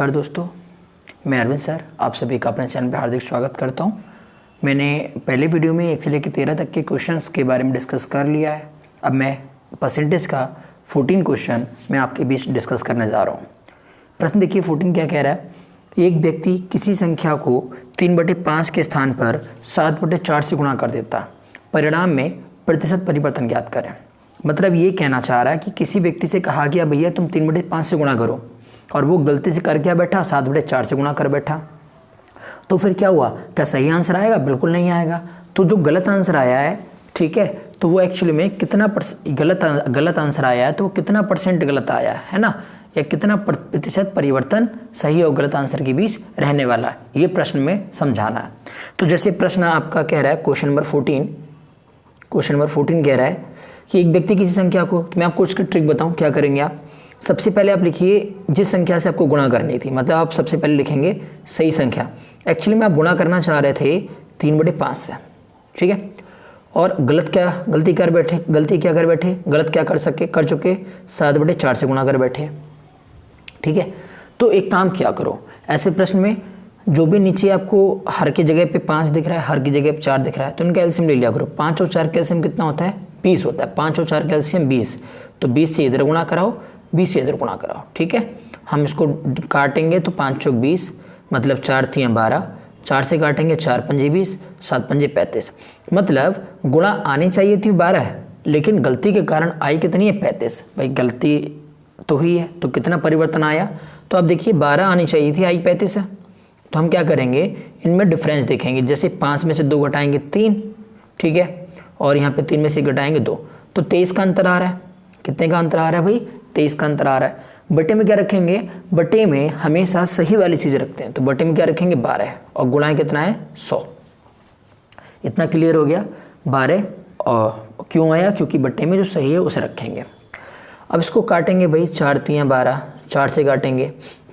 नमस्कार दोस्तों, मैं अरविंद सर आप सभी का अपने चैनल पर हार्दिक स्वागत करता हूं। मैंने पहले वीडियो में 1 से लेकर 13 तक के क्वेश्चंस के बारे में डिस्कस कर लिया है। अब मैं परसेंटेज का 14 क्वेश्चन मैं आपके बीच डिस्कस करने जा रहा हूं। प्रश्न देखिए 14 क्या कह रहा है। एक व्यक्ति किसी संख्या को 3/5 के स्थान पर 7/4 से गुणा कर देता, परिणाम में प्रतिशत परिवर्तन ज्ञात करें। मतलब ये कहना चाह रहा है कि किसी व्यक्ति से कहा गया भैया तुम 3/5 से गुणा करो, और वो गलती से कर क्या बैठा 7/4 से गुणा कर बैठा। तो फिर क्या हुआ, क्या सही आंसर आएगा? बिल्कुल नहीं आएगा। तो जो गलत आंसर आया है, ठीक है, तो वो एक्चुअली में कितना गलत आंसर आया है, तो वो कितना परसेंट गलत आया है ना, या कितना प्रतिशत परिवर्तन सही और गलत आंसर के बीच रहने वाला है, ये प्रश्न में समझाना है। तो जैसे प्रश्न आपका कह रहा है क्वेश्चन नंबर 14 कह रहा है कि एक व्यक्ति किसी संख्या को, तो मैं आपको उसकी ट्रिक बताऊं क्या करेंगे आप। सबसे पहले आप लिखिए जिस संख्या से आपको गुणा करनी थी, मतलब आप सबसे पहले लिखेंगे सही संख्या। एक्चुअली में आप गुणा करना चाह रहे थे 3/5 से, ठीक है, और गलती क्या कर बैठे, गलत क्या कर चुके 7/4 से गुणा कर बैठे, ठीक है। तो एक काम किया करो, ऐसे प्रश्न में जो भी नीचे आपको हर की जगह पे 5 दिख रहा है, हर की जगह पे 4 दिख रहा है, तो इनका एलसीएम ले लिया करो। 5 और 4 का एलसीएम कितना होता है? 20 होता है। 5 और 4 का एलसीएम 20, तो 20 से इधर गुणा कराओ, 20 से इधर गुणा कराओ, ठीक है। हम इसको काटेंगे तो 5 चौक 20, मतलब 4 तियाँ 12, 4 से काटेंगे 4 पंजे 20, 7 पंजे 35, मतलब गुणा आनी चाहिए थी 12, लेकिन गलती के कारण आई कितनी है 35। भाई गलती तो हुई है, तो कितना परिवर्तन आया? तो आप देखिए 12 आनी चाहिए थी, आई 35 है। तो हम क्या करेंगे, इनमें डिफरेंस देखेंगे। जैसे 5 में से 2 घटाएंगे 3, ठीक है, और यहाँ पे 3 में से घटाएंगे 2, तो 23 का अंतर आ रहा है। कितने का अंतर आ रहा है भाई? 23 का अंतर आ रहा है। बटे में क्या रखेंगे? बटे में हमेशा सही वाली चीज़ रखते हैं, तो बटे में क्या रखेंगे 12, और गुणा कितना है 100। इतना क्लियर हो गया। 12 और क्यों आया? क्योंकि बटे में जो सही है उसे रखेंगे। अब इसको काटेंगे भाई, 4 तियाँ 12, 4 से काटेंगे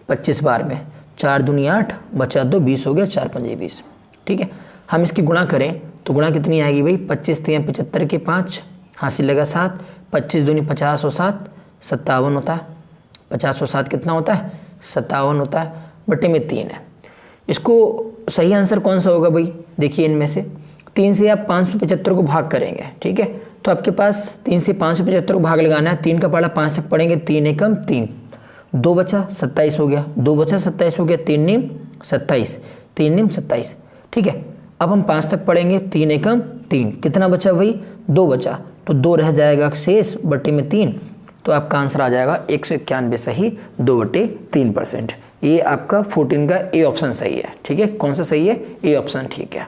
25 बार में, 4 दूनी 8, बचा 2, 20 हो गया, 4 पंजे 20, ठीक है। हम इसकी गुणा करें तो गुणा कितनी आएगी भाई? 25 तियाँ 75 के 5, हासिल लगा 7, 25 दूनी 50 और 7 57 होता है। 50 और 7 कितना होता है? 57 होता है। बटे में 3 है। इसको सही आंसर कौन सा होगा भाई? देखिए इनमें से 3 से आप 575 को भाग करेंगे, ठीक है, तो आपके पास 3 से 575 को भाग लगाना है। 3 का पढ़ा 5 तक पढ़ेंगे, 3 एकम 3, 2 बचा 27 हो गया, 2 बचा 27 हो गया, 3 नीम 27, 3 नीम 27, ठीक है। अब हम 5 तक पढ़ेंगे, 3 एकम 3, कितना बचा भाई? 2 बचा, तो 2 रह जाएगा शेष, बटे में 3, तो आपका आंसर आ जाएगा 191 सही, 2/3%। ये आपका 14 का ए ऑप्शन सही है, ठीक है। कौन सा सही है? ए ऑप्शन, ठीक है।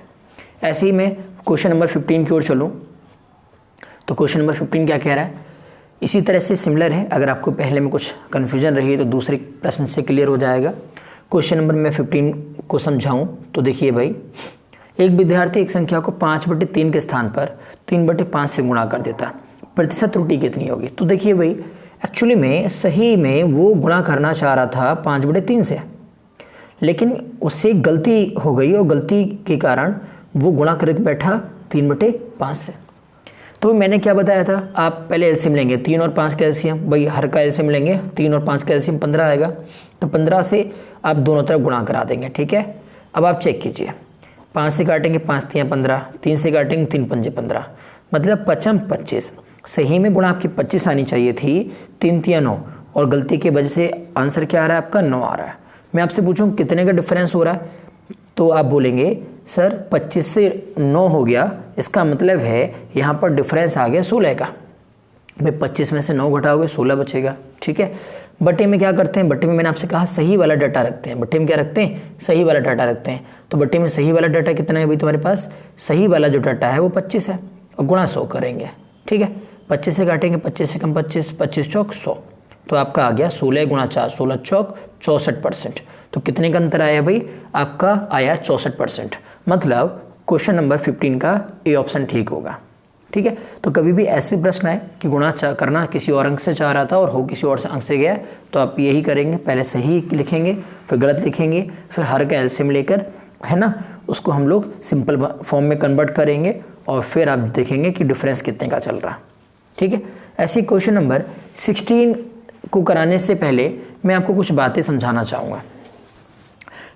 ऐसे ही मैं क्वेश्चन नंबर 15 की ओर चलूँ तो क्वेश्चन नंबर 15 क्या कह रहा है? इसी तरह से सिमिलर है। अगर आपको पहले में कुछ कन्फ्यूजन रही तो दूसरे प्रश्न से क्लियर हो जाएगा। क्वेश्चन नंबर मैं 15 को समझाऊँ तो देखिए भाई, एक विद्यार्थी एक संख्या को 5/3 के स्थान पर 3/5 से गुणा कर देता, प्रतिशत त्रुटि कितनी होगी? तो देखिए भाई, एक्चुअली में सही में वो गुणा करना चाह रहा था 5/3 से, लेकिन उससे गलती हो गई, और गलती के कारण वो गुणा करके बैठा 3/5 से। तो मैंने क्या बताया था, आप पहले एलसीएम लेंगे, 3 और 5 का एलसीएम, भाई हर का एलसीएम लेंगे, 3 और 5 का एलसीएम 15 आएगा, तो 15 से आप दोनों तरफ गुणा करा देंगे, ठीक है। अब आप चेक कीजिए, 5 से काटेंगे 5 तियाँ 15, 3 से काटेंगे 3 पंजे 15, मतलब 25। सही में गुणा आपकी 25 आनी चाहिए थी, 3 तियाँ 9, और गलती की वजह से आंसर क्या आ रहा है आपका? 9 आ रहा है। मैं आपसे पूछूं कितने का डिफरेंस हो रहा है, तो आप बोलेंगे सर 25 से 9 हो गया, इसका मतलब है यहाँ पर डिफरेंस आ गया 16 का। भाई 25 में से 9 घटाओगे 16 बचेगा, ठीक है। बटे में क्या करते हैं? बटे में मैंने आपसे कहा सही वाला डाटा रखते हैं। बटे में क्या रखते हैं? सही वाला डाटा रखते हैं। तो बटे में सही वाला डाटा कितना है भाई तुम्हारे पास? सही वाला जो डाटा है वो 25 है, और गुणा 100 करेंगे, ठीक है। 25 से काटेंगे, 25 से कम 25, 25 चौक 100, तो आपका आ गया 16 गुणा 4, 16 चौक 64%। तो कितने का अंतर आया भाई? आपका आया 64%। मतलब क्वेश्चन नंबर 15 का ए ऑप्शन ठीक होगा, ठीक है। तो कभी भी ऐसे प्रश्न आए कि गुणा करना किसी और अंक से चाह रहा था और हो किसी और अंक से गया, तो आप यही करेंगे, पहले सही लिखेंगे, फिर गलत लिखेंगे, फिर हर का एलसीएम लेकर, है ना, उसको हम लोग सिंपल फॉर्म में कन्वर्ट करेंगे, और फिर आप देखेंगे कि डिफरेंस कितने का चल रहा है, ठीक है। ऐसे क्वेश्चन नंबर 16 को कराने से पहले मैं आपको कुछ बातें समझाना चाहूँगा।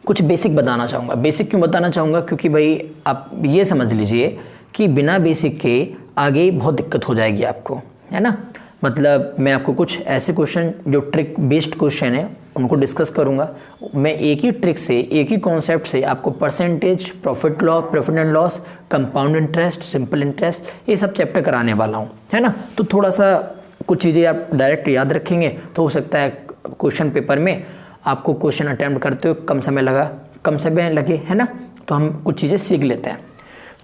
कुछ बेसिक बताना चाहूँगा। बेसिक क्यों बताना चाहूँगा, क्योंकि भाई आप ये समझ लीजिए कि बिना बेसिक के आगे बहुत दिक्कत हो जाएगी आपको, है ना। मतलब मैं आपको कुछ ऐसे क्वेश्चन जो ट्रिक बेस्ड क्वेश्चन है उनको डिस्कस करूँगा। मैं एक ही ट्रिक से, एक ही कॉन्सेप्ट से आपको percentage, profit and loss, compound interest, simple interest, ये सब चैप्टर कराने वाला हूँ, है ना। तो थोड़ा सा कुछ चीज़ें आप डायरेक्ट याद रखेंगे तो हो सकता है क्वेश्चन पेपर में आपको क्वेश्चन अटैम्प्ट करते हुए कम समय लगे, है ना। तो हम कुछ चीज़ें सीख लेते हैं।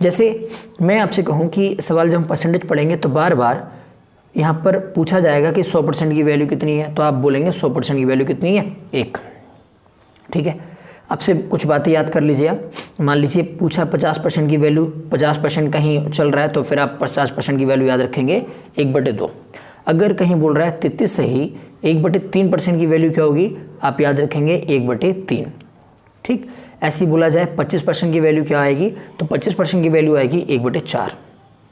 जैसे मैं आपसे कहूँ कि सवाल जब हम परसेंटेज पढ़ेंगे तो बार बार यहाँ पर पूछा जाएगा कि 100% की वैल्यू कितनी है, तो आप बोलेंगे 100% की वैल्यू कितनी है, 1। ठीक है, आपसे कुछ बातें याद कर लीजिए आप। मान लीजिए पूछा 50% की वैल्यू, 50% कहीं चल रहा है तो फिर आप 50% की वैल्यू याद रखेंगे 1/2। अगर कहीं बोल रहा है 33 सही, 1/3% की वैल्यू क्या होगी, आप याद रखेंगे 1/3। ठीक, ऐसे ही बोला जाए 25% की वैल्यू क्या आएगी, तो 25% की वैल्यू आएगी 1/4।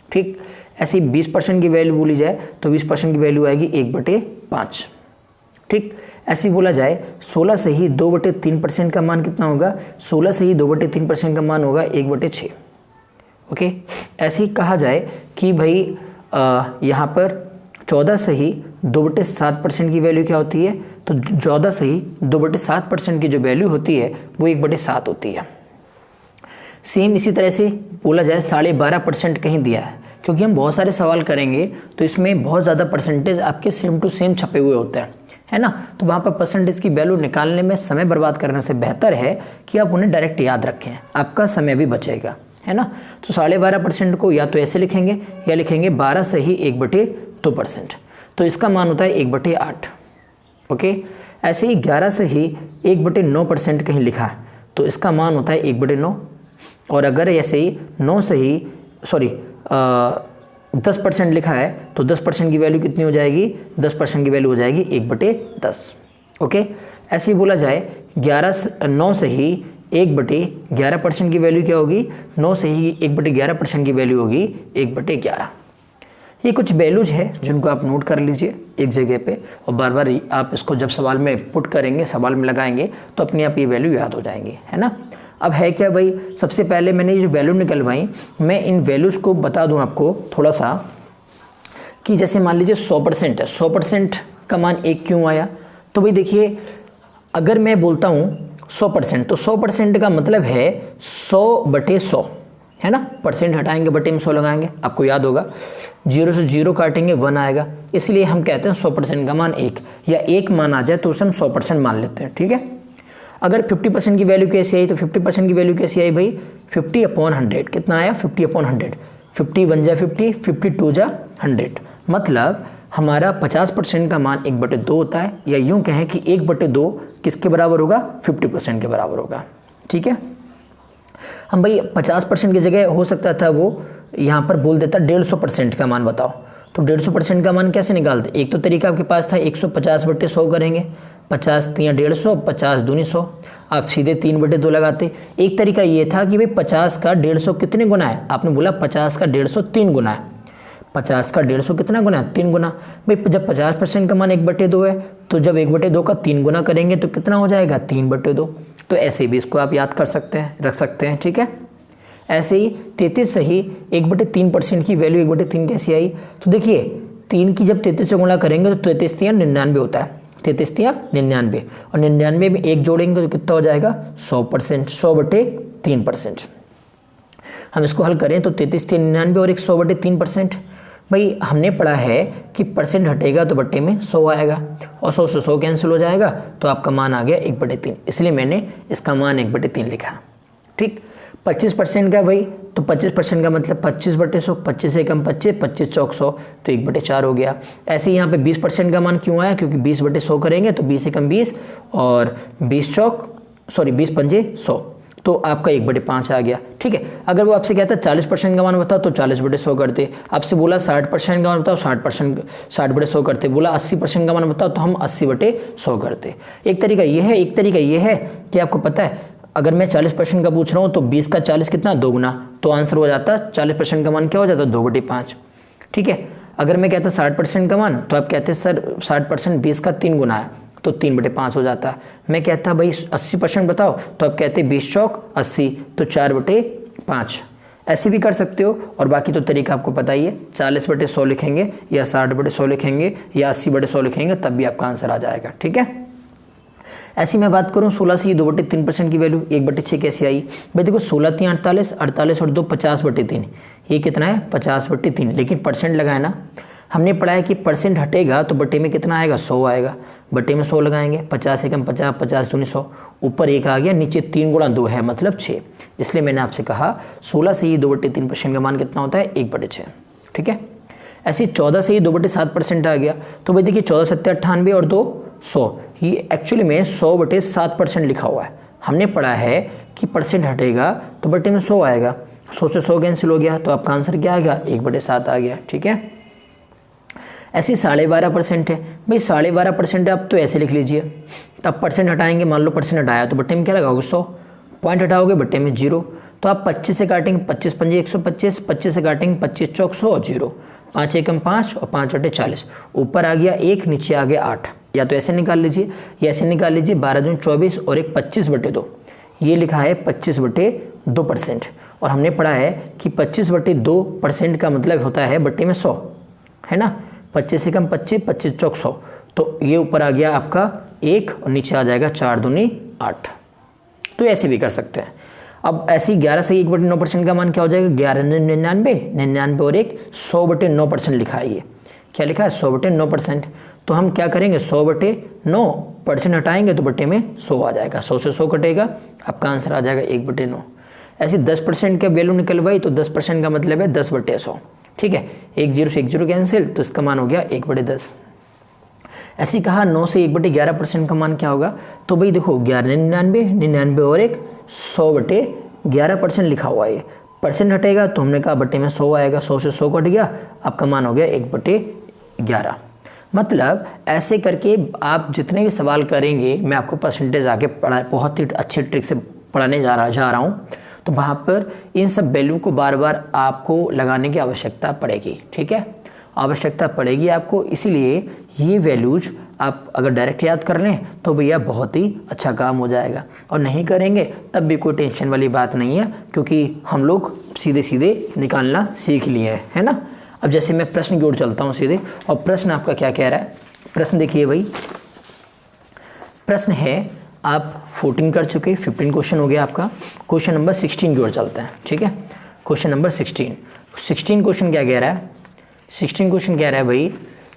ठीक, ऐसे ही 20% की वैल्यू बोली जाए तो 20% की वैल्यू आएगी 1/5। ठीक, ऐसे ही बोला जाए 16 से ही 2/3% का मान कितना होगा, 16 से ही 2/3% का मान होगा 1/6। ओके, ऐसे ही कहा जाए कि भाई यहाँ पर 14 से ही 2/7% की वैल्यू क्या होती है, तो 14 से ही 2/7% की जो वैल्यू होती है वो 1/7 होती है। सेम इसी तरह से बोला जाए 12.5% कहीं दिया है, क्योंकि हम बहुत सारे सवाल करेंगे तो इसमें बहुत ज़्यादा परसेंटेज आपके सेम टू सेम छपे हुए होते हैं, है ना। तो वहाँ पर परसेंटेज की वैल्यू निकालने में समय बर्बाद करने से बेहतर है कि आप उन्हें डायरेक्ट याद रखें, आपका समय भी बचेगा, है ना। तो 12.5% को या तो ऐसे लिखेंगे या लिखेंगे 12 से ही 1/2%, तो इसका मान होता है 1/8। ओके, ऐसे ही 11 से ही 1/9% कहीं लिखा है तो इसका मान होता है 1/9। और अगर ऐसे ही 9 से ही 10% लिखा है तो 10% की वैल्यू कितनी हो जाएगी, 10% की वैल्यू हो जाएगी 1/10। ओके, ऐसे ही बोला जाए 9 से ही 1/11% की वैल्यू क्या होगी, 9 से ही 1/11% की वैल्यू होगी 1/11। ये कुछ वैल्यूज है जिनको आप नोट कर लीजिए एक जगह पे, और बार बार आप इसको जब सवाल में पुट करेंगे, सवाल में लगाएंगे तो अपने आप ये वैल्यू याद हो जाएंगी, है ना। अब है क्या भाई, सबसे पहले मैंने ये जो वैल्यू निकलवाई, मैं इन वैल्यूज़ को बता दूं आपको थोड़ा सा कि जैसे मान लीजिए 100% है, 100% का मान 1 क्यों आया, तो भाई देखिए अगर मैं बोलता हूँ 100%, तो 100% का मतलब है 100/100, है ना। परसेंट हटाएंगे, बटे में 100 लगाएंगे, आपको याद होगा 0 से 0 काटेंगे 1 आएगा, इसलिए हम कहते हैं 100% का मान 1, या 1 मान आ जाए तो उसे हम 100% मान लेते हैं। ठीक है, अगर 50% की वैल्यू कैसी आई, तो 50% की वैल्यू कैसी आई भाई, 50/100 कितना आया, 50/100, 50 1 जा 50, 52 जा 100, मतलब हमारा 50% का मान 1/2 होता है, या यूं कहें कि 1/2 किसके बराबर होगा, 50% के बराबर होगा। ठीक है, हम भाई 50% की जगह हो सकता था वो यहाँ पर बोल देता 150% का मान बताओ, तो 150% का मान कैसे निकालते, एक तो तरीका आपके पास था 150/100 करेंगे, 50 3 150, 50 दूनी 100, आप सीधे 3/2 लगाते। एक तरीका ये था कि भाई 50 का 150 कितने गुना है, आपने बोला 50 का 150 3 गुना है, 50 का 150 कितना गुना है, 3 गुना। भाई जब 50% का मान 1/2 है तो जब 1/2 का 3 गुना करेंगे तो कितना हो जाएगा, 3/2। तो ऐसे भी इसको आप याद कर सकते हैं, रख सकते हैं। ठीक है, ऐसे ही 33 से ही 1/3% की वैल्यू 1/3 कैसी आई, तो देखिए 3 की जब 33 से गुणा करेंगे तो 33 3 99 होता है, 33 3 99, और 99 में 1 जोड़ेंगे तो कितना हो जाएगा, 100%, 100/3%। हम इसको हल करें तो 33 3 99 और एक 100/3%। भाई हमने पढ़ा है कि परसेंट हटेगा तो बट्टे में 100 आएगा, और 100 से 100 कैंसिल हो जाएगा, तो आपका मान आ गया 1/3, इसलिए मैंने इसका मान 1/3 लिखा। ठीक, 25% का भाई, तो 25% का मतलब 25/100, 25 से कम 25, 25 चौक 100, तो 1/4 हो गया। ऐसे ही यहाँ पे 20% का मान क्यों आया, क्योंकि 20/100 करेंगे तो 20 से कम 20, और 20 पंजे 100, तो आपका 1/5 आ गया। ठीक है, अगर वो आपसे कहता है 40% का मान बताओ तो 40/100 करते, आपसे बोला 60% का मान बताओ 60/100 करते, बोला 80% का मान बताओ तो हम 80/100 करते। एक तरीका ये है, एक तरीका ये है कि आपको पता है अगर मैं 40% का पूछ रहा हूँ तो 20 का 40 कितना, 2 गुना, तो आंसर हो जाता 40% का मान क्या हो जाता, 2/5। ठीक है, अगर मैं कहता 60% का मान तो आप कहते सर 60% 20 का 3 गुना है, तो तो 3/5 हो जाता। मैं कहता भाई 80% बताओ, तो आप कहते 20 चौक 80, तो 4/5। ऐसे भी कर सकते हो, और बाकी तो तरीका आपको पता ही है, 40/100 लिखेंगे या 60/100 लिखेंगे या 80/100 लिखेंगे, तब भी आपका आंसर आ जाएगा। ठीक है। ऐसी मैं बात करूं 16 से ये 2/3% की वैल्यू 1/6 कैसे आई? भाई देखो 16 3 48, 48 और 2 50/3, ये कितना है 50/3, लेकिन परसेंट लगाए ना। हमने पढ़ा है कि परसेंट हटेगा तो बटे में कितना आएगा 100 आएगा, बटे में 100 लगाएंगे, 50 एकम 50, 50 दूनी 100, ऊपर 1 आ गया, नीचे 3 गुणा 2 है मतलब 6। इसलिए मैंने आपसे कहा 16 से ये 2/3% का मान कितना होता है 1/6। ठीक है। ऐसे 14 से ये 2/7% आ गया, तो भाई देखिए 14 7 98 और 2 100, ये एक्चुअली में 100/7% लिखा हुआ है। हमने पढ़ा है कि परसेंट हटेगा तो बटे में 100 आएगा, 100 से 100 कैंसिल हो गया, तो आपका आंसर क्या आ गया 1/7 आ गया। ठीक है। ऐसे 12.5% है, भाई 12.5% आप तो ऐसे लिख लीजिए, तब परसेंट हटाएंगे, मान लो परसेंट हटाया तो बटे में क्या लगाओगे 100, पॉइंट हटाओगे बटे में 0, तो आप 25 से काटेंगे, 25 पंजे 125, 25 से काटेंगे 25 चौक 100, 0, 5 एकम 5 और 5/40, ऊपर आ गया 1, नीचे आ गया 8। या तो ऐसे निकाल लीजिए या ऐसे निकाल लीजिए, 12 दूनी 24 और एक 25/2, ये लिखा है 25/2%। और हमने पढ़ा है कि 25/2% का मतलब होता है बटे में 100, है ना। 25 से कम 25, 25 चौक 100, तो ये ऊपर आ गया आपका 1 और नीचे आ जाएगा 4 दूनी 8। तो ऐसे भी कर सकते हैं। अब ऐसे ही 11 से 1/9% का मान क्या हो जाएगा 11 99, 99 और 1 100/9% लिखा है। ये क्या लिखा है 100/9%। तो हम क्या करेंगे 100/9% हटाएंगे तो बटे में 100 आ जाएगा, 100 से 100 कटेगा, आपका आंसर आ जाएगा 1/9। ऐसे 10% का वैल्यू निकलवाई तो 10% का मतलब है 10/100। ठीक है, 1 0 से 1 0 कैंसिल, तो इसका मान हो गया 1/10। ऐसे कहा 9 से 1/11% का मान क्या होगा, तो भाई देखो 11 99, 99 और 1 100/11% लिखा हुआ है। परसेंट हटेगा तो हमने कहा बटे में 100 आएगा, 100 से 100 कट गया, आपका मान हो गया 1/11। मतलब ऐसे करके आप जितने भी सवाल करेंगे, मैं आपको परसेंटेज आगे बहुत ही अच्छे ट्रिक से पढ़ाने जा रहा हूँ, तो वहाँ पर इन सब वैल्यू को बार बार आपको लगाने की आवश्यकता पड़ेगी। ठीक है, आवश्यकता पड़ेगी आपको, इसीलिए ये वैल्यूज आप अगर डायरेक्ट याद कर लें तो भैया बहुत ही अच्छा काम हो जाएगा, और नहीं करेंगे तब भी कोई टेंशन वाली बात नहीं है, क्योंकि हम लोग सीधे सीधे निकालना सीख लिए है ना। अब जैसे मैं प्रश्न की ओर चलता हूँ सीधे, और प्रश्न आपका क्या कह रहा है। प्रश्न देखिए भाई, प्रश्न है आप 14 कर चुके, 15 क्वेश्चन हो गया आपका। क्वेश्चन नंबर 16 की ओर चलते हैं। ठीक है, क्वेश्चन नंबर 16 क्वेश्चन क्या कह रहा है। 16 क्वेश्चन कह रहा है भाई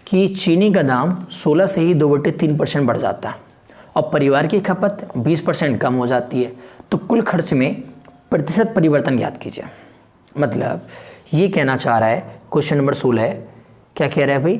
कि चीनी का दाम 16 से ही 2/3% बढ़ जाता है और परिवार की खपत 20% कम हो जाती है, तो कुल खर्च में प्रतिशत परिवर्तन ज्ञात कीजिए। मतलब ये कहना चाह रहा है, क्वेश्चन नंबर 16 है, क्या कह रहा है भाई,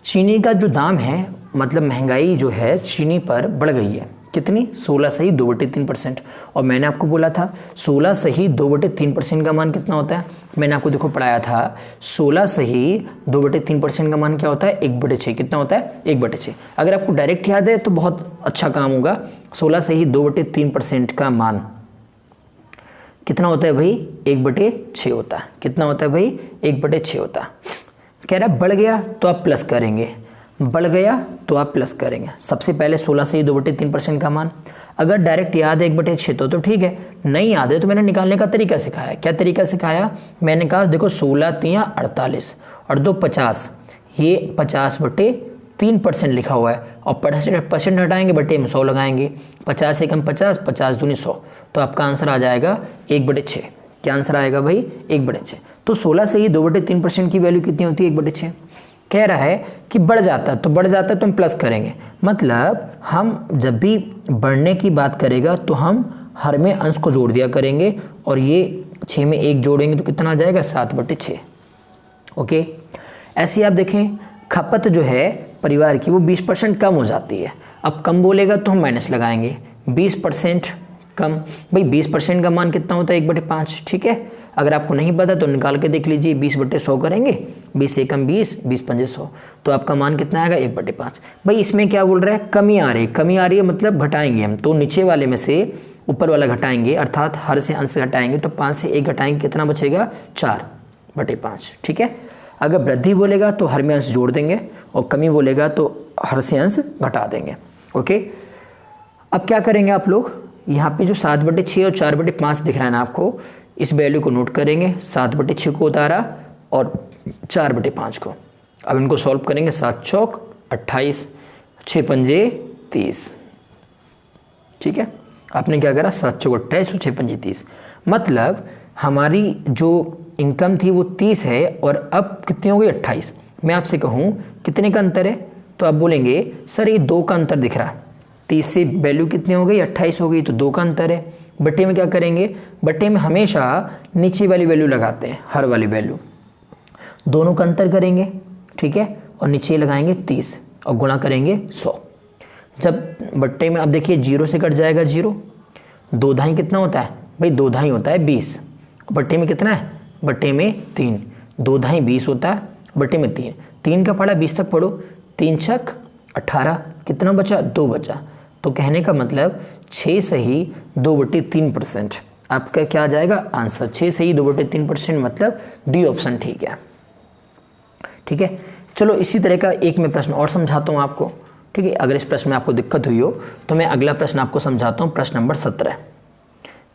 चीनी का जो दाम है, मतलब महंगाई जो है चीनी पर बढ़ गई है, कितनी 16 से ही 2/3%। और मैंने आपको बोला था 16 से ही 2/3% का मान कितना होता है, मैंने आपको देखो पढ़ाया था 16 से ही 2/3% का मान क्या होता है 1/6। कितना होता है 1/6। अगर आपको डायरेक्ट याद है तो बहुत अच्छा काम होगा। 16 से ही 2/3% का मान कितना होता है भाई 1/6 होता है। कितना होता है भाई 1/6 होता है। कह रहा बढ़ गया तो आप प्लस करेंगे, बढ़ गया तो आप प्लस करेंगे। सबसे पहले 16 से ही 2/3% का मान, अगर डायरेक्ट याद है 1/6 तो ठीक है, नहीं याद है तो मैंने निकालने का तरीका सिखाया। क्या तरीका सिखाया, मैंने कहा देखो 16 3 48 और 2 50, ये 50/3% लिखा हुआ है, और परसेंट हटाएंगे बटे में 100 लगाएंगे, 50 से कम 50, 50 दूनी 100, तो आपका आंसर आ जाएगा 1/6। क्या आंसर आएगा भाई 1/6। तो 16 से ही 2/3% की वैल्यू कितनी होती है 1/6। कह रहा है कि बढ़ जाता है तो हम प्लस करेंगे। मतलब हम जब भी बढ़ने की बात करेगा तो हम हर में अंश को जोड़ दिया करेंगे, और ये 6 में 1 जोड़ेंगे तो कितना आ जाएगा 7/6। ओके, ऐसे आप देखें खपत जो है परिवार की वो 20% कम हो जाती है। अब कम बोलेगा तो हम माइनस लगाएंगे, 20% कम। भाई 20% का मान कितना होता है 1/5। ठीक है, अगर आपको नहीं पता तो निकाल के देख लीजिए, 20/100 करेंगे, 20 से कम 20, 20 पंजे 100, तो आपका मान कितना आएगा 1/5। भाई इसमें क्या बोल रहा है, कमी आ रही है, मतलब घटाएंगे हम, तो नीचे वाले में से ऊपर वाला घटाएंगे, अर्थात हर से अंश घटाएंगे, तो 5 से 1 घटाएंगे, कितना बचेगा 4/5। ठीक है, अगर वृद्धि बोलेगा तो हर में अंश जोड़ देंगे, और कमी बोलेगा तो हर से अंश घटा देंगे। ओके, अब क्या करेंगे आप लोग, यहाँ पे जो 7/6 और 4/5 दिख रहा है ना आपको, इस वैल्यू को नोट करेंगे, 7/6 को उतारा और 4/5 को। अब इनको सॉल्व करेंगे, 7 चौक 28, 6 पंजे 30। ठीक है, आपने क्या करा, 7 चौक 28 और 6 पंजे 30। मतलब हमारी जो इनकम थी वो 30 है और अब कितनी हो गई, 28। मैं आपसे कहूँ कितने का अंतर है, तो आप बोलेंगे सर ये 2 का अंतर दिख रहा है। 30 से वैल्यू कितनी हो गई, 28 हो गई, तो 2 का अंतर है। बट्टे में क्या करेंगे, बट्टे में हमेशा नीचे वाली वैल्यू लगाते हैं, हर वाली वैल्यू, दोनों का अंतर करेंगे। ठीक है, और नीचे लगाएंगे 30 और गुणा करेंगे 100। जब बट्टे में, अब देखिए 0 से कट जाएगा 0, 2 धाई कितना होता है भाई, 2 धाई होता है 20। बट्टे में कितना है, बट्टे में 3, 2 धाई 20 होता है, बट्टे में 3, 3 का पढ़ा 20 तक पढ़ो, 3 छक 18, कितना बचा, 2 बचा। तो कहने का मतलब 6 सही 2/3%। आपका क्या आ जाएगा आंसर, 6 सही 2/3%, मतलब डी ऑप्शन ठीक है। ठीक है, चलो इसी तरह का एक मैं प्रश्न और समझाता हूँ आपको। ठीक है, अगर इस प्रश्न में आपको दिक्कत हुई हो तो मैं अगला प्रश्न आपको समझाता हूँ, प्रश्न नंबर 17,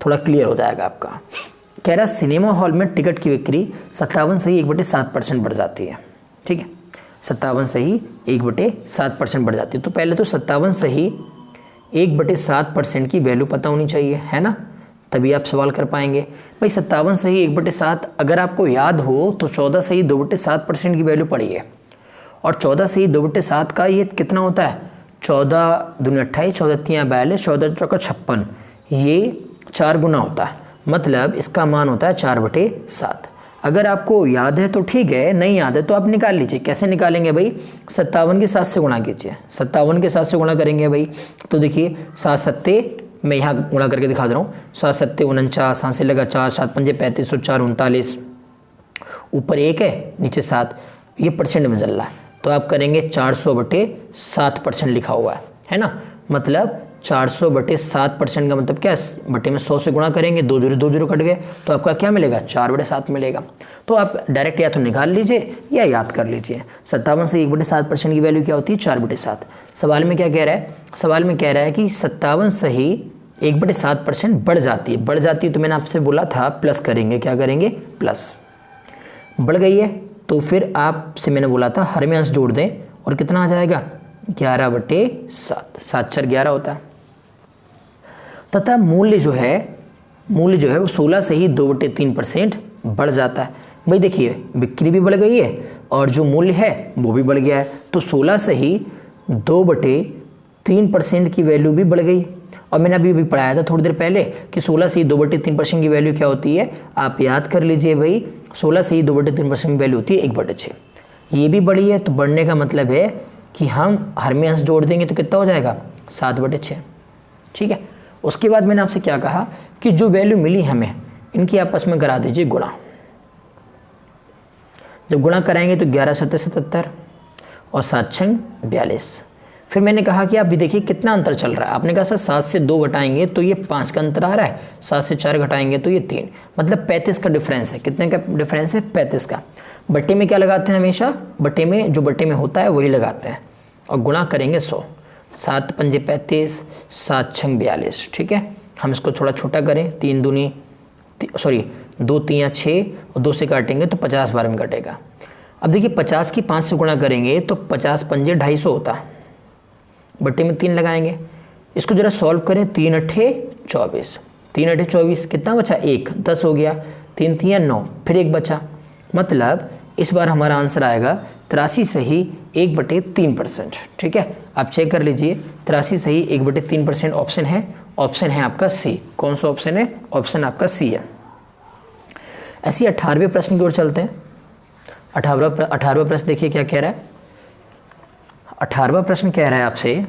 थोड़ा क्लियर हो जाएगा आपका। कह रहा सिनेमा हॉल में टिकट की बिक्री 57 सही 1/7% बढ़ जाती है। ठीक है, 57 सही 1/7% बढ़ जाती है। तो पहले तो 57 सही 1/7% की वैल्यू पता होनी चाहिए, है ना, तभी आप सवाल कर पाएंगे। भाई 57 सही 1/7, अगर आपको याद हो तो 14 सही 2/7% की वैल्यू पड़ी है, और 14 सही 2/7 का ये कितना होता है, 14 दूनी 28, 14 तियाँ 42, 14 चौका 56, ये 4 गुना होता है, मतलब इसका मान होता है 4/7। अगर आपको याद है तो ठीक है, नहीं याद है तो आप निकाल लीजिए। कैसे निकालेंगे भाई, 57 के 7 से गुणा कीजिए, 57 के 7 से गुणा करेंगे भाई, तो देखिए 7 सत्ते, मैं यहाँ गुणा करके दिखा दे रहा हूँ, 7 सत्ते 49, 7 से लगा 4, 7 पंजे 35 और 4 39, ऊपर 1 है नीचे 7, ये परसेंट में चल रहा है, तो आप करेंगे 400/7% लिखा हुआ है ना, मतलब 400/7% का मतलब क्या है, बटे में 100 से गुणा करेंगे, 2 0 कट गए, तो आपका क्या मिलेगा, 4/7 मिलेगा। तो आप डायरेक्ट या तो निकाल लीजिए या याद कर लीजिए। 57 से 1/7% की वैल्यू क्या होती है, 4/7। सवाल में क्या कह रहा है, सवाल में कह रहा है कि 57 सही 1/7% बढ़ जाती है। बढ़ जाती है तो मैंने आपसे बोला था प्लस करेंगे, क्या करेंगे, प्लस। बढ़ गई है तो फिर आपसे मैंने बोला था हर में अंश जोड़ दें और कितना आ जाएगा, 11/7, 7 4 11 होता है। तथा मूल्य जो है वो 16 से ही 2/3% बढ़ जाता है। भाई देखिए बिक्री भी बढ़ गई है और जो मूल्य है वो भी बढ़ गया है, तो 16 से ही 2/3% की वैल्यू भी बढ़ गई। और मैंने अभी पढ़ाया था थोड़ी देर पहले कि 16 से ही 2/3% की वैल्यू क्या होती है, आप याद कर लीजिए भाई, 16 से ही 2/3% की वैल्यू होती है 1/6। ये भी बढ़ी है, तो बढ़ने का मतलब है कि हम हर में अंश जोड़ देंगे तो कितना हो जाएगा, 7/6। ठीक है, उसके बाद मैंने आपसे क्या कहा कि जो वैल्यू मिली हमें इनकी आपस में करा दीजिए गुणा। जब गुणा कराएंगे तो 11 7 77 और 7 6 42। फिर मैंने कहा कि आप भी देखिए कितना अंतर चल रहा है। आपने कहा सर 7 से 2 घटाएंगे तो ये 5 का अंतर आ रहा है, 7 से 4 घटाएंगे तो ये 3, मतलब 35 का डिफरेंस है। कितने का डिफरेंस है, 35 का। बट्टे में क्या लगाते हैं हमेशा, बट्टे में जो बट्टे में होता है वही लगाते हैं और गुणा करेंगे 100। 7 पंजे 35, 7 6 42। ठीक है, हम इसको थोड़ा छोटा करें, 2 3 6 और 2 से काटेंगे तो 50 बार में कटेगा। अब देखिए 50 की 5 से गुणा करेंगे तो 50 पंजे 250 होता है, बट्टे में 3 लगाएंगे। इसको जरा सॉल्व करें, 3 8 24, 3 8 24, कितना बचा, 1, 10 हो गया, 3 3 9, फिर 1 बचा, मतलब इस बार हमारा आंसर आएगा 83 सही 1/3%। ठीक है, आप चेक कर लीजिए, 83 सही 1/3% ऑप्शन है, ऑप्शन है आपका सी। कौन सा ऑप्शन है, ऑप्शन आपका सी है। ऐसे 18वें प्रश्न की ओर चलते हैं। 18वां प्रश्न देखिए क्या कह रहा है। 18वां प्रश्न कह रहा है आपसे,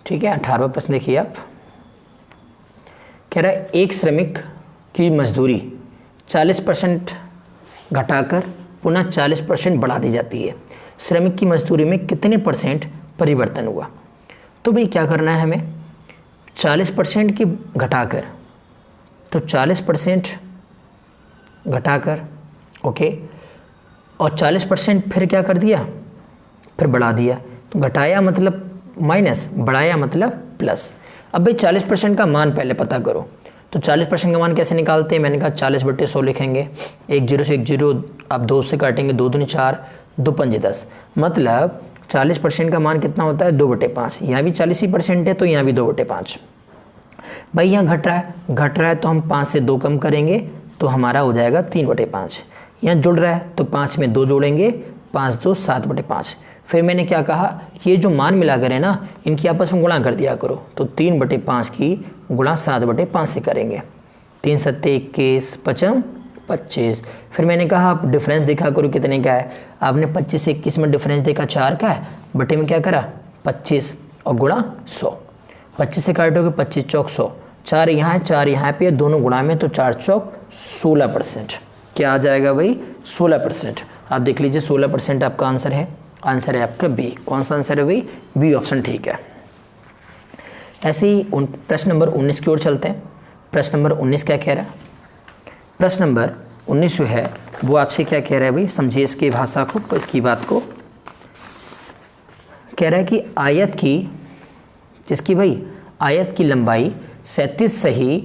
ठीक है, 18वां प्रश्न देखिए आप, कह रहा है एक श्रमिक की मजदूरी 40% घटाकर पुनः 40% बढ़ा दी जाती है। श्रमिक की मजदूरी में कितने % परिवर्तन हुआ। तो भाई क्या करना है हमें, 40% की घटाकर, तो 40% घटाकर, ओके, और 40% फिर क्या कर दिया, फिर बढ़ा दिया। तो घटाया मतलब माइनस, बढ़ाया मतलब प्लस। अब भाई 40% का मान पहले पता करो। तो 40% का मान कैसे निकालते हैं, मैंने कहा 40/100 लिखेंगे। 1 0 से 1 0, आप 2 से काटेंगे, 2 दूनी 4, 2 पंजे 10, मतलब 40% का मान कितना होता है, 2/5। यहाँ भी 40% है तो यहाँ भी 2/5। भाई यहाँ घट रहा है तो हम 5 से 2 कम करेंगे तो हमारा हो जाएगा 3/5। यहाँ जुड़ रहा है तो 5 में 2 जोड़ेंगे, 5 2 7/5। फिर मैंने क्या कहा कि ये जो मान मिला करे ना, इनकी आपस में गुणा कर दिया करो। तो 3/5 की गुणा 7/5 से करेंगे। 3 7 21, 5 25। फिर मैंने कहा आप डिफरेंस देखा करो कितने का है। आपने 25 से 21 में डिफरेंस देखा 4 का है, बटे में क्या करा 25 और गुणा 100। 25 से काटोगे 25 चौक 100, 4 यहाँ है 4 यहाँ पे, दोनों गुणा में, तो 4 चौक 16%। क्या आ जाएगा भाई, 16%। आप देख लीजिए 16% आपका आंसर है। आंसर है आपका बी। कौन सा आंसर है भाई, बी ऑप्शन ठीक है। ऐसे ही प्रश्न नंबर 19 की ओर चलते हैं। प्रश्न नंबर 19 क्या कह रहा है, प्रश्न नंबर 19 जो है वो आपसे क्या कह रहा है भाई, समझिए इसकी भाषा को, इसकी बात को। कह रहा है कि आयत की, जिसकी भाई आयत की लंबाई 37 सही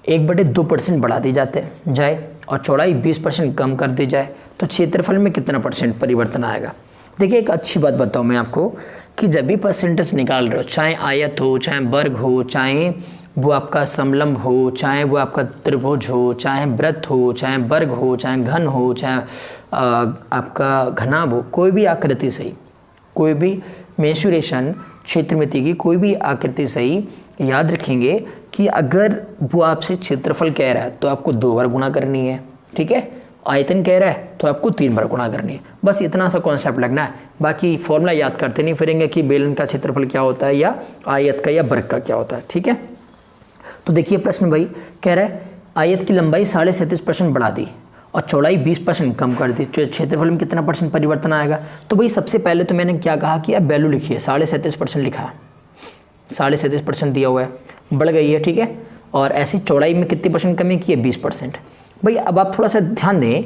1/2% बढ़ा दी जाए और चौड़ाई 20% कम कर दी जाए तो क्षेत्रफल में कितना % परिवर्तन आएगा। देखिए एक अच्छी बात बताऊँ मैं आपको कि जब भी परसेंटेज निकाल रहे हो, चाहे आयत हो, चाहे वर्ग हो, चाहे वो आपका समलंब हो, चाहे वो आपका त्रिभुज हो, चाहे वृत्त हो, चाहे वर्ग हो, चाहे घन हो, चाहे आपका घनाभ हो, कोई भी आकृति सही, कोई भी मेंसुरेशन क्षेत्रमिति की कोई भी आकृति सही, याद रखेंगे कि अगर वो आपसे क्षेत्रफल कह रहा है तो आपको 2 बार गुणा करनी है, ठीक है। आयतन कह रहा है तो आपको 3 बार गुणा करनी है। बस इतना सा कॉन्सेप्ट लगना है, बाकी फॉर्मूला याद करते नहीं फिरेंगे कि बेलन का क्षेत्रफल क्या होता है या आयत का या वर्ग का क्या होता है, ठीक है। तो देखिए प्रश्न भाई कह रहा है आयत की लंबाई 37.5% बढ़ा दी और चौड़ाई 20% कम कर दी, क्षेत्रफल में कितना % परिवर्तन आएगा। तो भाई सबसे पहले तो मैंने क्या कहा कि आप वैल्यू लिखिए, 37.5% लिखा, 37.5% दिया हुआ है, बढ़ गई है, ठीक है। और ऐसी चौड़ाई में कितनी % कमी की है, 20%। भाई अब आप थोड़ा सा ध्यान दें,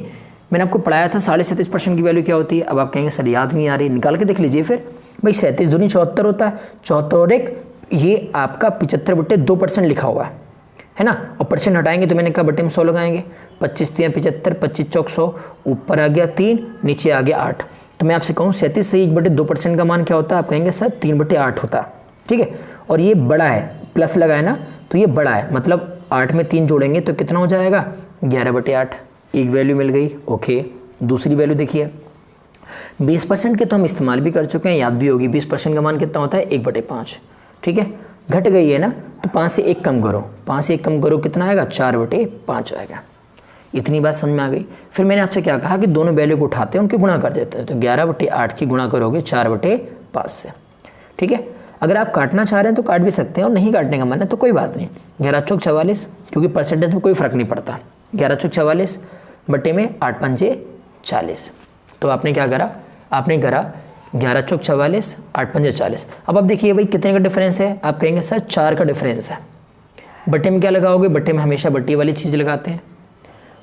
मैंने आपको पढ़ाया था 37.5% की वैल्यू क्या होती है। अब आप कहेंगे सर याद नहीं आ रही, निकाल के देख लीजिए फिर। भाई 37 दूनी 74 होता है, 74 ये आपका 75/2% लिखा हुआ है ना। और % हटाएंगे तो मैंने कहा बटे में 100 लगाएंगे, 25 3 75, 25 चौक 100, ऊपर आ गया 3, नीचे आ गया 8। तो मैं आपसे कहूँ 37 से 1/2% का मान क्या होता है, आप कहेंगे सर 3/8 होता है, ठीक है। और ये बड़ा है, प्लस लगाए ना, तो ये बड़ा है, मतलब 8 में 3 जोड़ेंगे तो कितना हो जाएगा, 11/8। एक वैल्यू मिल गई, ओके। दूसरी वैल्यू देखिए, 20% के तो हम इस्तेमाल भी कर चुके हैं, याद भी होगी। 20% का मान कितना होता है, 1/5, ठीक है। घट गई है ना, तो 5 से 1 कम करो, 5 से 1 कम करो कितना आएगा, 4/5 आएगा। इतनी बात समझ में आ गई। फिर मैंने आपसे क्या कहा कि दोनों वैल्यू को उठाते हैं, उनके गुणा कर देते हैं। तो 11/8 की गुणा करोगे 4/5 से, ठीक है। अगर आप काटना चाह रहे हैं तो काट भी सकते हैं, और नहीं काटने का मन है तो कोई बात नहीं। 11 चौक 44, क्योंकि परसेंटेज में कोई फ़र्क नहीं पड़ता। 11 चौक 44 बटे में 8 पंजे 40। तो आपने क्या करा, आपने करा 11 चौक 44, 8 पंजे 40। अब आप देखिए भाई कितने का डिफरेंस है, आप कहेंगे सर 4 का डिफरेंस है। बटे में क्या लगाओगे, बटे में हमेशा बट्टी वाली चीज़ लगाते हैं,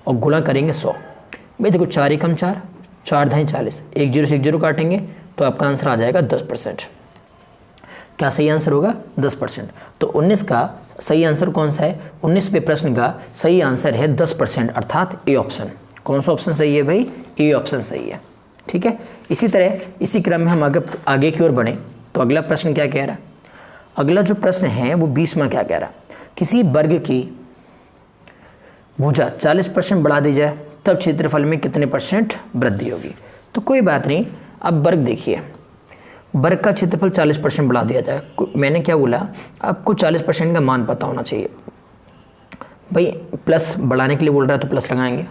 और गुणा करेंगे 100। भाई देखो 4 एकम 4, 4 ढाई 40, 1 0 से 1 0 काटेंगे तो आपका आंसर आ जाएगा 10%। क्या सही आंसर होगा, 10%। तो 19 का सही आंसर कौन सा है, 19 पे प्रश्न का सही आंसर है 10%, अर्थात ए ऑप्शन। कौन सा ऑप्शन सही है भाई, ए ऑप्शन सही है, ठीक है। इसी तरह इसी क्रम में हम आगे की ओर बढ़े तो अगला प्रश्न क्या कह रहा है। अगला जो प्रश्न है वो 20वां क्या कह रहा है, किसी वर्ग की भुजा 40% बढ़ा दी जाए तब क्षेत्रफल में कितने % वृद्धि होगी। तो कोई बात नहीं, अब वर्ग देखिए, वर्ग का क्षेत्रफल 40% बढ़ा दिया जाए। मैंने क्या बोला, आपको 40% का मान पता होना चाहिए। भाई प्लस बढ़ाने के लिए बोल रहा है तो प्लस लगाएंगे।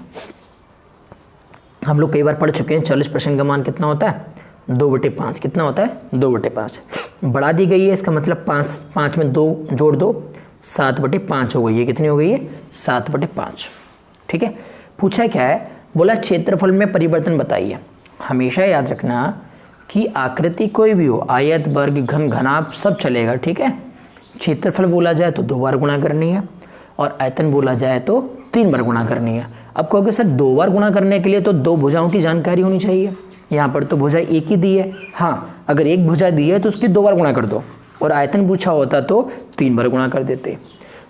हम लोग कई बार पढ़ चुके हैं 40% का मान कितना होता है, 2/5। कितना होता है, 2/5। बढ़ा दी गई है, इसका मतलब 5 में 2 जोड़ दो, 7/5 हो गई है। कितनी हो गई है, 7/5, ठीक है। पूछा क्या है, बोला क्षेत्रफल में परिवर्तन बताइए। हमेशा याद रखना कि आकृति कोई भी हो, आयत वर्ग घन घनाभ सब चलेगा, ठीक है। क्षेत्रफल बोला जाए तो 2 बार गुणा करनी है, और आयतन बोला जाए तो 3 बार गुणा करनी है। अब कहोगे सर 2 बार गुणा करने के लिए तो 2 भुजाओं की जानकारी होनी चाहिए, यहाँ पर तो भुजा एक ही दी है। हाँ, अगर एक भुजा दी है तो उसकी 2 बार गुणा कर दो, और आयतन पूछा होता तो 3 बार गुणा कर देते।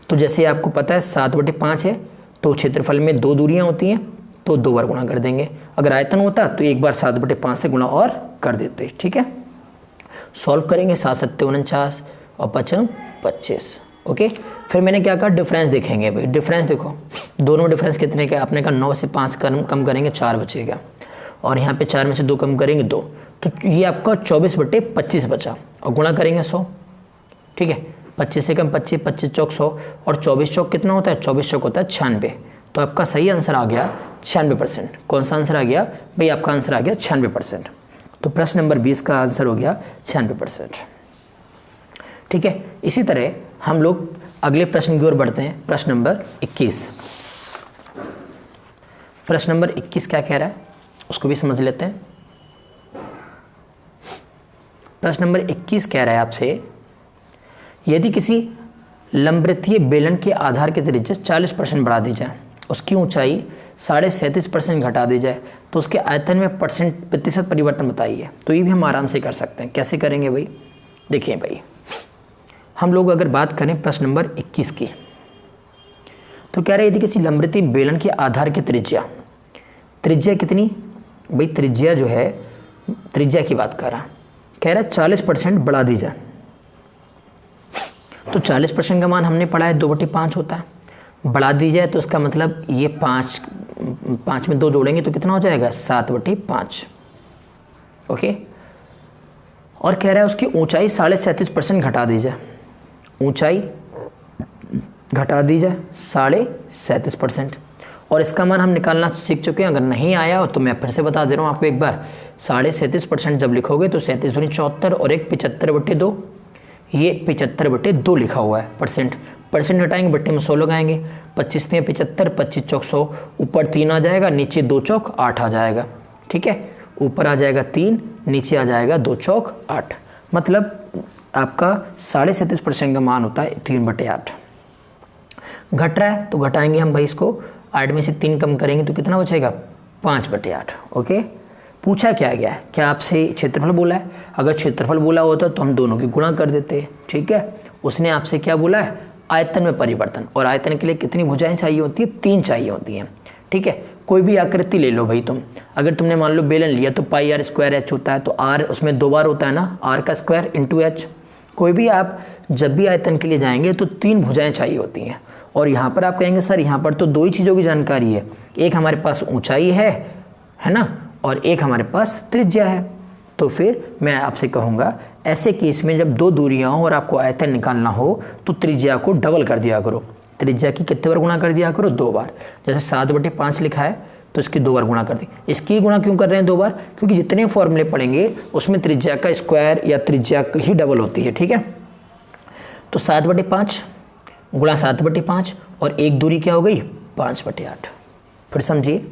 तो जैसे आपको पता है 7/5 है, तो क्षेत्रफल में 2 दूरियां होती हैं, तो 2 बार गुणा कर देंगे। अगर आयतन होता तो एक बार 7/5 से गुणा और कर देते। ठीक है, सॉल्व करेंगे। 7 7 49 और 5 25। ओके, फिर मैंने क्या कहा, डिफरेंस देखेंगे भाई। डिफरेंस देखो, दोनों डिफरेंस कितने का, आपने कहा 9 से 5 कम करेंगे 4 बचेगा, और यहाँ पे 4 में से 2 कम करेंगे 2, तो ये आपका 24/25 बचा, और गुणा करेंगे 100। ठीक है, 25 से कम 25, 25 चौक 100, और 24 चौक कितना होता है, 24 चौक होता है 96। तो आपका सही आंसर आ गया 96%। कौन सा आंसर आ गया भाई, आपका आंसर आ गया 96%। तो प्रश्न नंबर 20 का आंसर हो गया 96%। ठीक है, इसी तरह हम लोग अगले प्रश्न की ओर बढ़ते हैं। प्रश्न नंबर 21। प्रश्न नंबर 21 क्या कह रहा है उसको भी समझ लेते हैं। प्रश्न नंबर 21 कह रहा है आपसे, यदि किसी लंबवृत्तीय बेलन के आधार की त्रिज्या 40% बढ़ा दी जाए, उसकी ऊंचाई 37.5% घटा दी जाए, तो उसके आयतन में प्रतिशत परिवर्तन बताइए। तो ये भी हम आराम से कर सकते हैं। कैसे करेंगे भाई, देखिए भाई, हम लोग अगर बात करें प्रश्न नंबर 21 की, तो कह रहे यदि किसी लंबवृत्तीय बेलन के आधार की त्रिज्या कितनी भाई, त्रिज्या जो है, त्रिज्या की बात कर रहा, कह रहा 40% बढ़ा दी जाए। तो 40% का मान हमने पढ़ा है 2/5 होता है, बढ़ा दी जाए तो उसका मतलब ये 5 में 2 जोड़ेंगे तो कितना हो जाएगा, 7/5। ओके, और कह रहा है उसकी ऊंचाई 37.5% घटा दी जाए, ऊंचाई घटा दी जाए 37.5%, और इसका मान हम निकालना सीख चुके हैं। अगर नहीं आया हो तो मैं फिर से बता दे रहा हूँ आपको एक बार। 37.5% जब लिखोगे तो 37 दूनी 74 और एक 75/2, ये 75/2 लिखा हुआ है परसेंट हटाएंगे, बट्टे में 100 लगाएंगे, 25 में 75, 25 चौक 100, ऊपर 3 आ जाएगा, नीचे 2 चौक 8 आ जाएगा। ठीक है, ऊपर आ जाएगा 3, नीचे आ जाएगा 2 चौक 8, मतलब आपका 37.5% का मान होता है 3/8। घट रहा है तो घटाएंगे हम भाई, इसको 8 में से 3 कम करेंगे तो कितना बचेगा, 5/8। ओके, पूछा क्या गया है, क्या आपसे क्षेत्रफल बोला है? अगर क्षेत्रफल बोला होता तो हम दोनों की गुणा कर देते। ठीक है, उसने आपसे क्या बोला है, आयतन में परिवर्तन, और आयतन के लिए कितनी भुजाएं चाहिए होती है, 3 चाहिए होती हैं। ठीक है, कोई भी आकृति ले लो भाई तुम, अगर तुमने मान लो बेलन लिया तो πr² होता है, तो r उसमें 2 बार होता है ना, r का स्क्वायर इंटू h। कोई भी आप जब भी आयतन के लिए जाएंगे तो 3 भुजाएं चाहिए होती हैं, और यहाँ पर आप कहेंगे सर यहाँ पर तो 2 ही चीज़ों की जानकारी है, एक हमारे पास ऊंचाई है ना, और एक हमारे पास त्रिज्या है। तो फिर मैं आपसे कहूँगा ऐसे केस में जब 2 दूरियां हो और आपको आयतन निकालना हो तो त्रिज्या को डबल कर दिया करो। त्रिज्या की कितने बार गुणा कर दिया करो, 2 बार। जैसे 7/5 लिखा है तो इसकी 2 बार गुणा कर दी। इसकी गुणा क्यों कर रहे हैं 2 बार, क्योंकि जितने फॉर्मूले पढ़ेंगे उसमें त्रिज्या का स्क्वायर या त्रिज्या ही डबल होती है। ठीक है, तो 7/5 गुणा 7/5 और एक दूरी क्या हो गई, 5/8। फिर समझिए,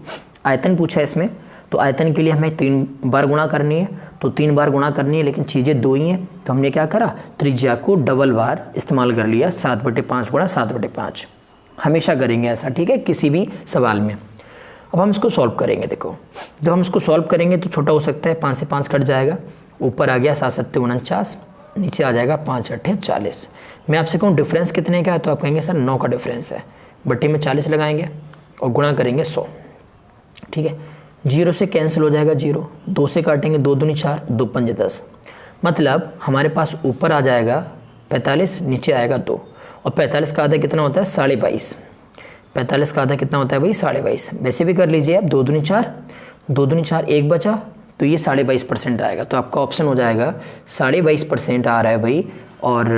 आयतन पूछा है इसमें, तो आयतन के लिए हमें 3 बार गुणा करनी है, तो 3 बार गुणा करनी है, लेकिन चीज़ें 2 ही हैं, तो हमने क्या करा, त्रिज्या को डबल बार इस्तेमाल कर लिया, 7/5 गुणा 7/5। हमेशा करेंगे ऐसा, ठीक है, किसी भी सवाल में। अब हम इसको सॉल्व करेंगे। देखो, जब हम इसको सॉल्व करेंगे तो छोटा हो सकता है, 5 से 5 कट जाएगा, ऊपर आ गया 7 7 49, नीचे आ जाएगा 5 8 40। मैं आपसे कहूँ डिफरेंस कितने का है, तो आप कहेंगे सर 9 का डिफरेंस है, बट्टे में 40 लगाएंगे और गुणा करेंगे 100। ठीक है, 0 से कैंसिल हो जाएगा 0, 2 से काटेंगे 2 दूनी 4, 2 पंजे 10, मतलब हमारे पास ऊपर आ जाएगा 45, नीचे आएगा 2, और 45 का आधा कितना होता है, 22.5। 45 का आधा कितना होता है भाई, 22.5। वैसे भी कर लीजिए आप, 2 दूनी 4, 2 दूनी 4, 1 बचा, तो ये 22.5% आएगा। तो आपका ऑप्शन हो जाएगा 22.5% आ रहा है भाई, और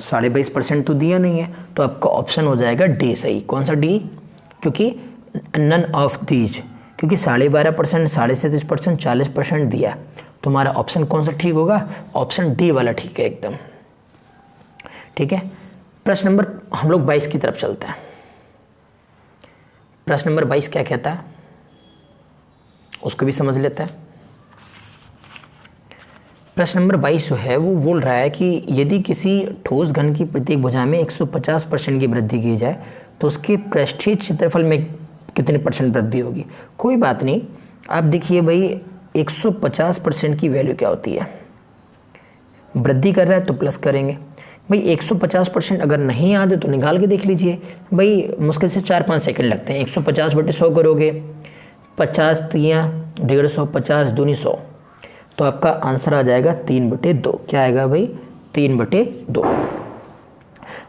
22.5% तो दिया नहीं है, तो आपका ऑप्शन हो जाएगा डी सही। कौन सा डी, क्योंकि नन ऑफ दीज, क्योंकि 12.5%, 37%, 40% दिया, तो हमारा ऑप्शन कौन सा ठीक होगा, ऑप्शन डी वाला ठीक है एकदम। ठीक है, प्रश्न नंबर हम लोग 22 की तरफ चलते हैं। प्रश्न नंबर 22 क्या कहता है उसको भी समझ लेते हैं। प्रश्न नंबर 22 जो है वो बोल रहा है कि यदि किसी ठोस घन की प्रत्येक भुजा में 150% की वृद्धि की जाए तो उसके पृष्ठीय क्षेत्रफल में कितने परसेंट वृद्धि होगी। कोई बात नहीं, आप देखिए भाई 150% की वैल्यू क्या होती है, वृद्धि कर रहा है तो प्लस करेंगे भाई। 150% अगर नहीं याद है तो निकाल के देख लीजिए भाई, मुश्किल से 4-5 सेकंड लगते हैं। 150/100 करोगे, 50 तियाँ 150, 50 दूनी 100, तो आपका आंसर आ जाएगा 3/2। क्या आएगा भाई? 3/2।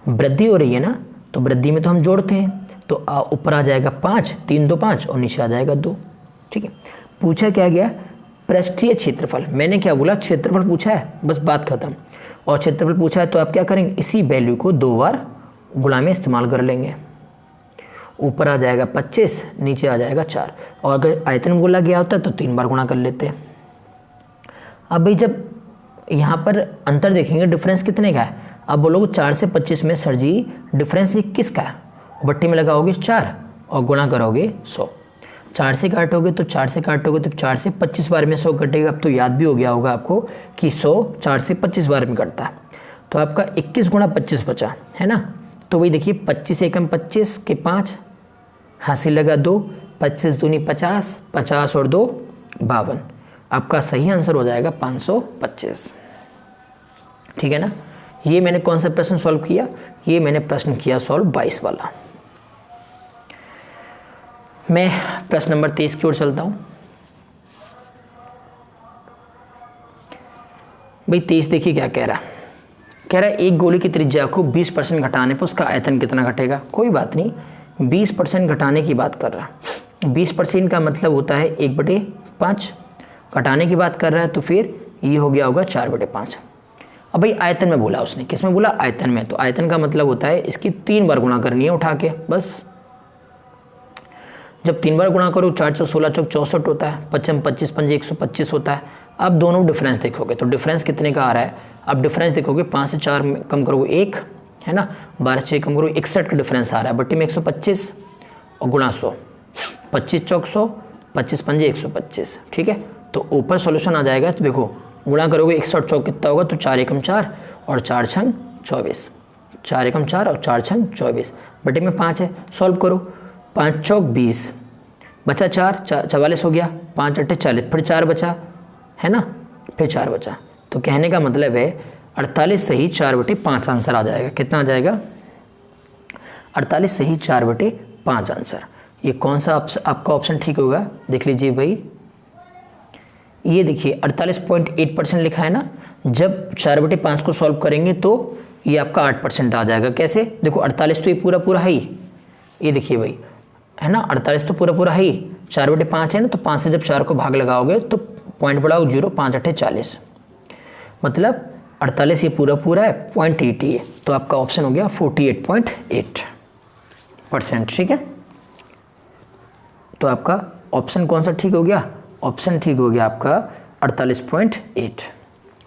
वृद्धि हो रही है ना, तो वृद्धि में तो हम जोड़ते हैं, तो ऊपर आ जाएगा 5, 3 2 5 और नीचे आ जाएगा 2। ठीक है, पूछा क्या गया? पृष्ठीय क्षेत्रफल। मैंने क्या बोला? क्षेत्रफल पूछा है, बस बात खत्म। और क्षेत्रफल पूछा है तो आप क्या करेंगे? इसी वैल्यू को 2 बार गुणा में इस्तेमाल कर लेंगे। ऊपर आ जाएगा 25, नीचे आ जाएगा 4। और अगर आयतन बोला गया होता है तो 3 बार गुणा कर लेते हैं। अब भाई जब यहाँ पर अंतर देखेंगे, डिफरेंस कितने का है? अब बोलोगे 4 से 25 में सर जी डिफरेंस ये किसका है? बट्टी में लगाओगे 4 और गुणा करोगे 100। 4 से काटोगे तो 4 से काटोगे तो 4 से 25 बार में 100 कटेगा। अब तो याद भी हो गया होगा आपको कि 100 4 से 25 बार में कटता है। तो आपका 21 गुणा 25 बचा है ना। तो वही देखिए 25 एकम 25 के 5, हासिल लगा 2, 25 दूनी 50, 50 और 2 52। आपका सही आंसर हो जाएगा 525। ठीक है ना। ये मैंने कौन सा प्रश्न सॉल्व किया? ये मैंने प्रश्न किया सॉल्व 22 वाला। मैं प्रश्न नंबर 23 की ओर चलता हूं। भाई 23 देखिए क्या कह रहा है। कह रहा है एक गोले की त्रिज्या को 20% घटाने पर उसका आयतन कितना घटेगा। कोई बात नहीं, 20% घटाने की बात कर रहा है। 20% का मतलब होता है 1/5। घटाने की बात कर रहा है तो फिर ये हो गया होगा 4/5। अब भाई आयतन में बोला उसने, किस में बोला? आयतन में। तो आयतन का मतलब होता है इसकी 3 बार गुणा करनी है उठा के, बस। जब 3 बार गुणा करो 4 चौक 16 चौक 64 होता है, 5 25 पंजे 125 होता है। अब दोनों डिफरेंस देखोगे तो डिफरेंस कितने का आ रहा है? अब डिफरेंस देखोगे 5 से 4 कम करोगे 1 है ना, 12 से 6 कम करोगे 61 का डिफरेंस आ रहा है। बट्टी में 125 और गुणा 100, 25 चौक 100, 25 पंजे 125। ठीक है, तो ऊपर सॉल्यूशन आ जाएगा। तो देखो गुणा करोगे 61 चौक कितना होगा? तो 4 एकम 4 और 4 छंग 24, 4 एकम 4 और 4 छंग 24। बटे में 5 है, सॉल्व करो। 5 चौक 20, बचा 4, 44 हो गया। 5 अट्ठे 40, फिर 4 बचा है ना, फिर 4 बचा। तो कहने का मतलब है 48 सही 4/5 आंसर आ जाएगा। कितना आ जाएगा? 48 सही 4/5 आंसर। ये कौन सा आपका ऑप्शन ठीक होगा? देख लीजिए भाई, ये देखिए 48.8% लिखा है ना। जब 4/5 को सॉल्व करेंगे तो ये आपका 8% आ जाएगा। कैसे? देखो 48 तो ये पूरा पूरा है ही, ये देखिए भाई है ना, 48 तो पूरा पूरा है ही, 4/5 है ना, तो 5 से जब 4 को भाग लगाओगे तो पॉइंट बढ़ाओ 0, 5 अट्ठे 40, मतलब 48 ये पूरा पूरा है, 0.80 है। तो आपका ऑप्शन हो गया 48.8%। ठीक है, तो आपका ऑप्शन कौन सा ठीक हो गया? ऑप्शन ठीक हो गया आपका 48.8।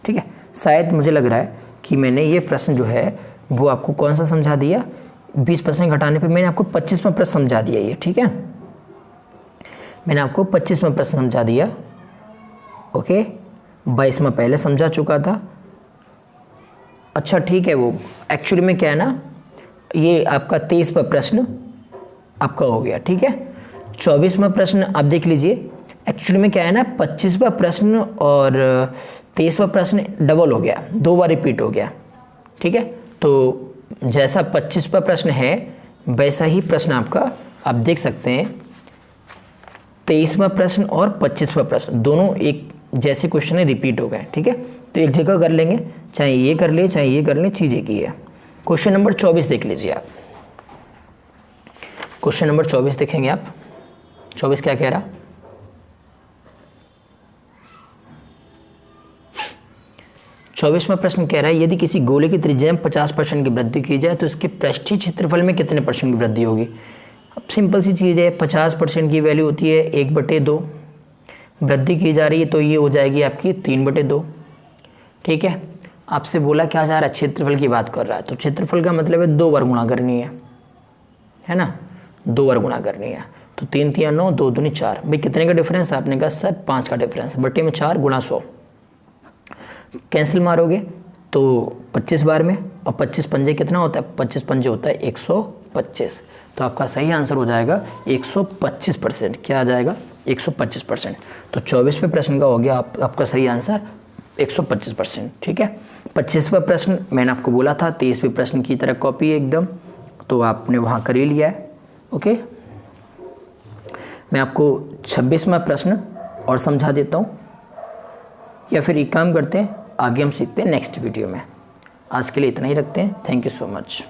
ठीक है, शायद मुझे लग रहा है कि मैंने ये प्रश्न जो है वो आपको कौन सा समझा दिया? 20% घटाने पे मैंने आपको 25वां प्रश्न समझा दिया ये। ठीक है, मैंने आपको 25वां प्रश्न समझा दिया। ओके, 22वां पहले समझा चुका था। अच्छा ठीक है, वो एक्चुअली में क्या है ना, ये आपका 23वां प्रश्न आपका हो गया। ठीक है, 24वां प्रश्न आप देख लीजिए। एक्चुअली में क्या है ना, 25वां प्रश्न और 23वां प्रश्न डबल हो गया, 2 बार रिपीट हो गया। ठीक है, तो जैसा 25वां प्रश्न है वैसा ही प्रश्न आपका आप देख सकते हैं 23वां प्रश्न और 25वां प्रश्न दोनों एक जैसे क्वेश्चन है, रिपीट हो गए। ठीक है, तो एक जगह कर लेंगे, चाहे ये कर ले चाहे ये कर ले, चीज़ एक ही है। क्वेश्चन नंबर 24 देख लीजिए आप। क्वेश्चन नंबर 24 देखेंगे आप। 24 क्या कह रहा? चौबीसवां प्रश्न कह रहा है यदि किसी गोले की त्रिज्या में 50% की वृद्धि की जाए तो इसके पृष्ठीय क्षेत्रफल में कितने % की वृद्धि होगी। अब सिंपल सी चीज़ है, 50% की वैल्यू होती है 1/2, वृद्धि की जा रही है तो ये हो जाएगी आपकी 3/2। ठीक है, आपसे बोला क्या जा रहा है? क्षेत्रफल की बात कर रहा है, तो क्षेत्रफल का मतलब है 2 बार गुणा करनी है ना, 2 बार गुणा करनी है। तो 3 3 9, 2 दूनी 4। भाई कितने का डिफरेंस? आपने कहा सर 5 का डिफरेंस। बटे में 4 गुणा 100, कैंसिल मारोगे तो 25 बार में, और 25 पंजे कितना होता है? 25 पंजे होता है 125। तो आपका सही आंसर हो जाएगा 125%। क्या आ जाएगा? 125%। तो 24वें प्रश्न का हो गया आपका सही आंसर 125%। ठीक है। 25वां प्रश्न मैंने आपको बोला था 23वें प्रश्न की तरह कॉपी है एकदम, तो आपने वहाँ कर ही लिया है। ओके, मैं आपको 26वां प्रश्न और समझा देता हूँ, या फिर एक काम करते हैं, आगे हम सीखते हैं नेक्स्ट वीडियो में। आज के लिए इतना ही रखते हैं। Thank you so much.